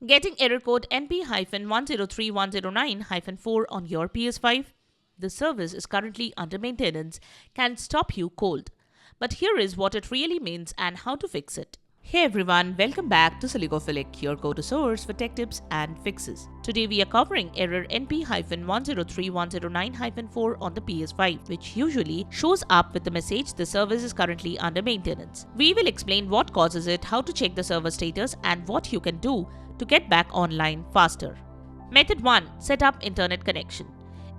Getting error code NP-103109-4 on your PS5? The service is currently under maintenance, can stop you cold. But here is what it really means and how to fix it. Hey everyone, welcome back to Silicophilic, your go-to source for tech tips and fixes. Today we are covering error NP-103109-4 on the PS5, which usually shows up with the message the service is currently under maintenance. We will explain what causes it, how to check the server status, and what you can do to get back online faster. Method 1. Set up internet connection.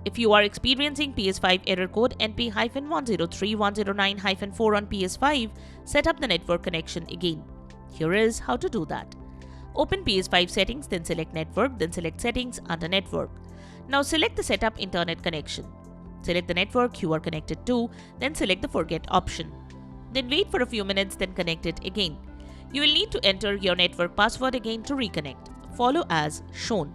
If you are experiencing PS5 error code NP-103109-4 on PS5, set up the network connection again. Here is how to do that. Open PS5 settings, then select network, then select settings under network. Now select the setup internet connection. Select the network you are connected to, then select the forget option. Then wait for a few minutes, then connect it again. You will need to enter your network password again to reconnect. Follow as shown.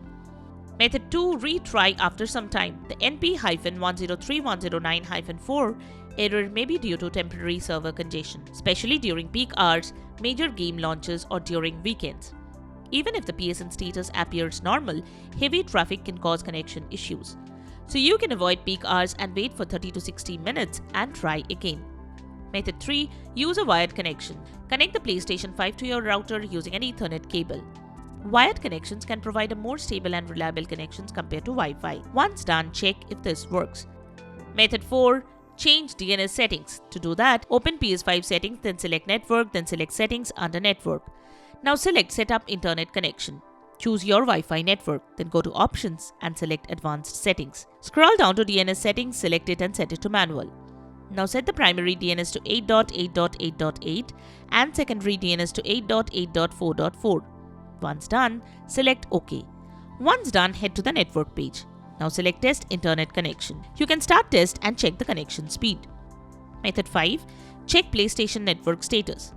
Method 2. Retry after some time. The NP-103109-4 error may be due to temporary server congestion, especially during peak hours, major game launches, or during weekends. Even if the PSN status appears normal, heavy traffic can cause connection issues. So you can avoid peak hours and wait for 30 to 60 minutes and try again. Method 3. Use a wired connection. Connect the PlayStation 5 to your router using an Ethernet cable. Wired connections can provide a more stable and reliable connections compared to Wi-Fi. Once done, check if this works. Method 4. Change DNS settings. To do that, open PS5 settings, then select network, then select settings under network. Now select setup internet connection. Choose your Wi-Fi network, then go to options and select advanced settings. Scroll down to DNS settings, select it and set it to manual. Now set the primary DNS to 8.8.8.8 and secondary DNS to 8.8.4.4. Once done, select OK. Once done, head to the network page. Now select Test Internet Connection. You can start test and check the connection speed. Method 5. Check PlayStation Network status.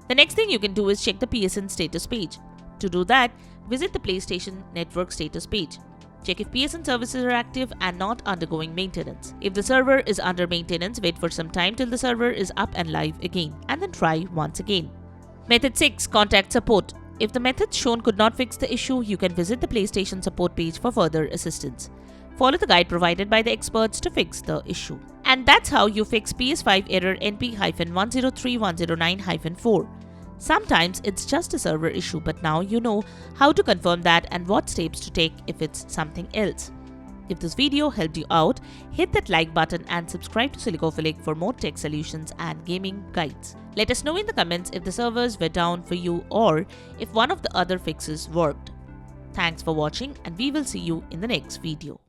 The next thing you can do is check the PSN status page. To do that, visit the PlayStation Network status page. Check if PSN services are active and not undergoing maintenance. If the server is under maintenance, wait for some time till the server is up and live again, and then try once again. Method 6. Contact support. If the methods shown could not fix the issue, you can visit the PlayStation support page for further assistance. Follow the guide provided by the experts to fix the issue. And that's how you fix PS5 error NP-103109-4. Sometimes it's just a server issue, but now you know how to confirm that and what steps to take if it's something else. If this video helped you out, hit that like button and subscribe to Silicophilic for more tech solutions and gaming guides. Let us know in the comments if the servers were down for you or if one of the other fixes worked. Thanks for watching, and we will see you in the next video.